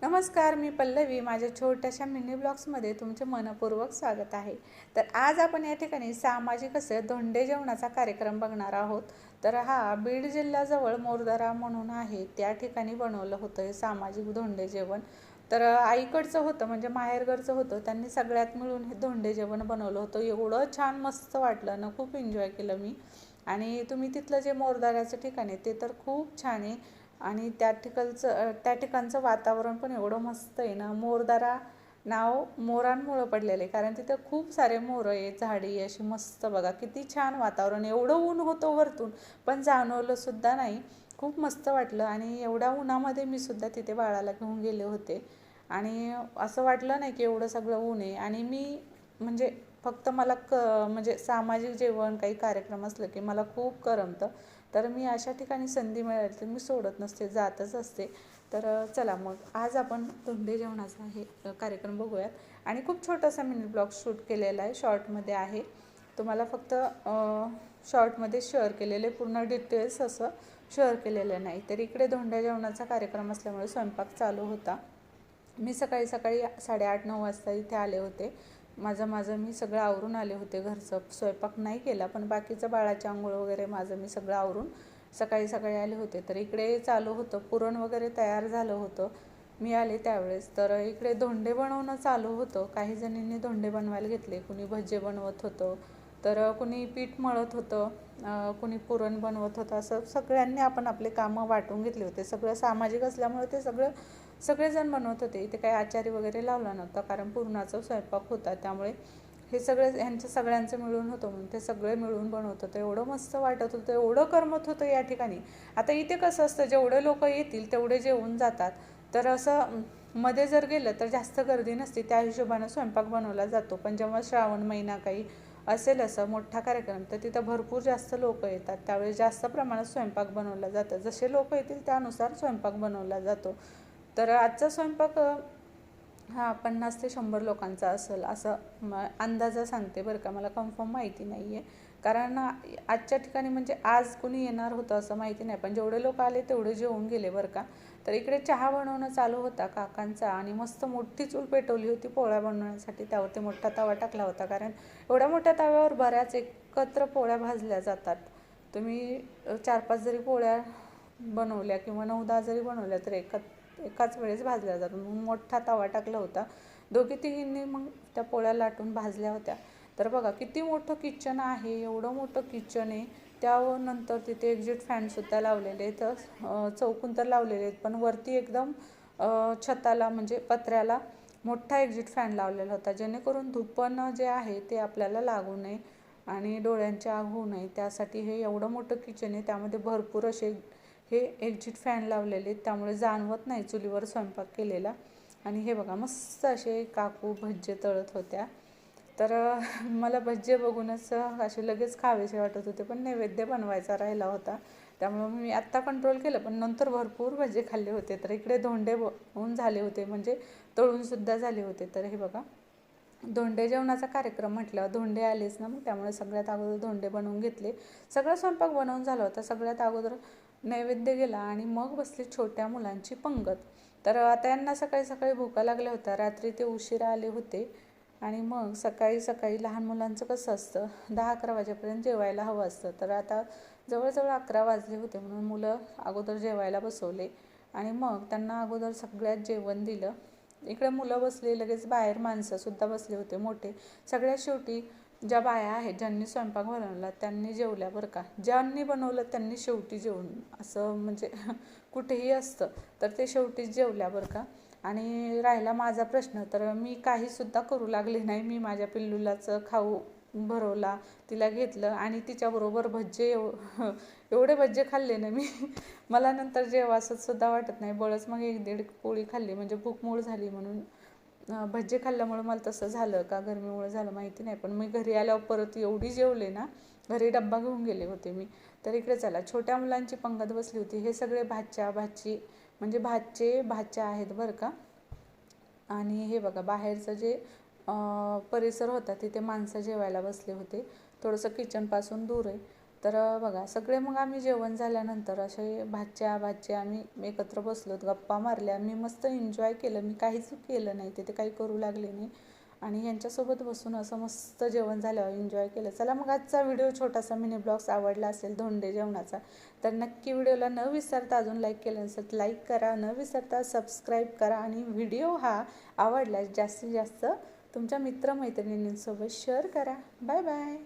नमस्कार, मी पल्लवी. माझ्या छोट्याशा मिनी ब्लॉग्समध्ये तुमचे मनपूर्वक स्वागत आहे. तर आज आपण या ठिकाणी सामाजिक असे धोंडे जेवणाचा कार्यक्रम बघणार आहोत. तर हा बीड जिल्ह्याजवळ मोरदरा म्हणून आहे, त्या ठिकाणी बनवलं होतं हे सामाजिक धोंडे जेवण. तर आईकडचं होतं, म्हणजे माहेरघरचं होतं. त्यांनी सगळ्यात मिळून हे धोंडे जेवण बनवलं होतं. एवढं छान मस्त वाटलं ना, खूप एन्जॉय केलं मी. आणि तुम्ही तिथलं जे मोरदऱ्याचं ठिकाण आहे ते तर खूप छान आहे. आणि त्या ठिकाणचं वातावरण पण एवढं मस्त आहे ना. मोरदरा नाव मोरांमुळं पडलेलं आहे, कारण तिथं खूप सारे मोर आहे, झाडी अशी मस्त. बघा किती छान वातावरण. एवढं ऊन होतं वरतून, पण जाणवलं सुद्धा नाही. खूप मस्त वाटलं. आणि एवढ्या उन्हामध्ये मी सुद्धा तिथे बाळाला घेऊन गेले होते. आणि असं वाटलं नाही की एवढं सगळं ऊन आहे. आणि मी म्हणजे फक्त मला म्हणजे सामाजिक जेवण काही कार्यक्रम असलं की मला खूप करमतं. तर मी अशा ठिकाणी संधी मिळाली तर मी सोडत नसते, जातच असते. तर चला मग आज आपण धोंडे जेवणाचा हे कार्यक्रम बघूयात. आणि खूप छोटासा मिनी ब्लॉग शूट केलेला आहे, शॉर्टमध्ये आहे. तुम्हाला फक्त शॉर्टमध्ये शेअर केलेले, पूर्ण डिटेल्स असं शेअर केलेलं नाही. तर इकडे धोंडे जेवणाचा कार्यक्रम असल्यामुळे स्वयंपाक चालू होता. मी सकाळी 8:30-9 वाजता इथे आले होते. माझं मी सगळं आवरून आले होते. घरचं स्वयंपाक नाही केला, पण बाकीचं बाळाची आंघोळ वगैरे माझं मी सगळं आवरून सकाळी आले होते. तर इकडे चालू होतं, पुरण वगैरे तयार झालं होतं मी आले त्यावेळेस. तर इकडे धोंडे बनवणं चालू होतं. काही जणींनी धोंडे बनवायला घेतले, कुणी भजे बनवत होतं, तर कुणी पीठ मळत होतं, कुणी पुरण बनवत होतं. असं सगळ्यांनी आपण आपले कामं वाटून घेतले होते. सगळं सामाजिक असल्यामुळे ते सगळेजण बनवत होते. इथे काही आचारी वगैरे लावला नव्हता, कारण पुरणाचा स्वयंपाक होता. त्यामुळे हे ह्यांचं सगळ्यांचं मिळून होतं, म्हणून ते सगळे मिळून बनवत होतं. एवढं मस्त वाटत होतं, एवढं करमत होतं या ठिकाणी. आता इथे कसं असतं, जेवढे लोक येतील तेवढे जेवून जातात. तर असं मध्ये जर गेलं तर जास्त गर्दी नसते, त्या हिशोबानं स्वयंपाक बनवला जातो. पण जेव्हा श्रावण महिना काही असेल असं मोठा कार्यक्रम, तर तिथं भरपूर जास्त लोक येतात. त्यावेळेस जास्त प्रमाणात स्वयंपाक बनवला जातं. जसे लोक येतील त्यानुसार स्वयंपाक बनवला जातो. तर आजचा स्वयंपाक हा 50 ते 100 लोकांचा असेल, असं अंदाजा सांगते बरं का. मला कन्फर्म माहिती नाही आहे, कारण आजच्या ठिकाणी म्हणजे आज कुणी येणार होतं असं माहिती नाही. पण जेवढे लोक आले तेवढे जेवून गेले बरं का. तर इकडे चहा बनवणं चालू होता काकांचा. आणि मस्त मोठी चूल पेटवली होती पोळ्या बनवण्यासाठी. त्यावरती मोठा तवा टाकला होता, कारण एवढ्या मोठ्या तव्यावर बऱ्याच एकत्र पोळ्या भाजल्या जातात. तुम्ही 4-5 जरी पोळ्या बनवल्या किंवा 9-10 जरी बनवल्या तर एकाच वेळेस भाजल्या जातात. मग मोठा तवा टाकला होता. दोघी-तिघींनी मग त्या पोळ्या लाटून भाजल्या होत्या. तर बघा किती मोठं किचन आहे, एवढं मोठं किचन आहे. त्यानंतर तिथे एक्झिट फॅनसुद्धा लावलेले आहेत. चौकून तर लावलेले आहेत, पण वरती एकदम छताला म्हणजे पत्र्याला मोठा एक्झिट फॅन लावलेला होता, जेणेकरून धुपण जे आहे ते आपल्याला लागू नये आणि डोळ्यांची आग होऊ नये. त्यासाठी हे एवढं मोठं किचन आहे. त्यामध्ये भरपूर असे हे एक्झिट फॅन लावलेले, त्यामुळे जाणवत नाही चुलीवर स्वयंपाक केलेला. आणि हे बघा मस्त असे काकू भज्जे तळत होत्या. तर मला भज्जे बघूनच असे लगेच खावेसे वाटत होते, पण नैवेद्य बनवायचा राहिला होता. त्यामुळे मी आत्ता कंट्रोल केलं, पण नंतर भरपूर भज्जे खाल्ले होते. तर इकडे धोंडे होऊन झाले होते, म्हणजे तळूनसुद्धा झाले होते. तर हे बघा, धोंडे जेवणाचा कार्यक्रम म्हटलं, धोंडे आलेच ना, मग त्यामुळे सगळ्यात अगोदर धोंडे बनवून घेतले. सगळा स्वयंपाक बनवून झाला होता. सगळ्यात अगोदर नैवेद्य गेला आणि मग बसली छोट्या मुलांची पंगत. तर आता यांना सकाळी भुका लागल्या होत्या. रात्री ते उशिरा आले होते. आणि मग सकाळी लहान मुलांचं कसं असतं, 10-11 वाजेपर्यंत जेवायला हवं असतं. तर आता जवळजवळ 11 वाजले होते, म्हणून मुलं अगोदर जेवायला बसवले. आणि मग त्यांना अगोदर सगळ्यात जेवण दिलं. इकडे मुलं बसले, लगेच बाहेर माणसंसुद्धा बसले होते मोठे. सगळ्यात शेवटी ज्या बाया आहेत, ज्यांनी स्वयंपाक बनवला त्यांनी जेवल्या बरं का. ज्यांनी बनवलं त्यांनी शेवटी जेवून, असं म्हणजे कुठेही असतं, तर ते शेवटीच जेवल्या बरं का. आणि राहिला माझा प्रश्न, तर मी काहीसुद्धा करू लागले नाही. मी माझ्या पिल्लूलाचं खाऊ भरवला, तिला घेतलं आणि तिच्याबरोबर भज्जे एवढे भज्जे खाल्ले ना मी मला नंतर जेवासंसुद्धा वाटत नाही. बळच मग 1-1.5 पोळी खाल्ली, म्हणजे भूकमूळ झाली म्हणून. भज्जे खाल्ल्यामुळे मला तसं झालं का गरमीमुळे झालं माहिती नाही, पण मी घरी आल्यावर परत एवढी जेवले ना, घरी डब्बा घेऊन गेले होते मी. तर इकडे चला, छोट्या मुलांची पंगत बसली होती. हे सगळे भाची म्हणजे भाच्या आहेत बरं का. आणि हे बघा, बाहेरचं जे परिसर होता तिथे माणसं जेवायला बसले होते. थोडंसं किचनपासून दूर आहे. तर बघा सगळे मग आम्ही जेवण झाल्यानंतर असे भाच्या आम्ही एकत्र बसलोत, गप्पा मारल्या. मी मस्त एन्जॉय केलं, मी काहीच केलं नाही तिथे, काही करू लागले नाही आणि यांच्यासोबत बसून असं मस्त जेवण झाल्यावर एन्जॉय केलं. चला मग आजचा व्हिडिओ छोटासा मिनी ब्लॉग्स आवडला असेल धोंडे जेवणाचा तर नक्की व्हिडिओला न विसरता अजून लाईक केलं नसेल लाईक करा, न विसरता सबस्क्राईब करा आणि व्हिडिओ हा आवडल्यास जास्तीत जास्त तुमच्या मित्रमैत्रिणींसोबत शेअर करा. Bye bye.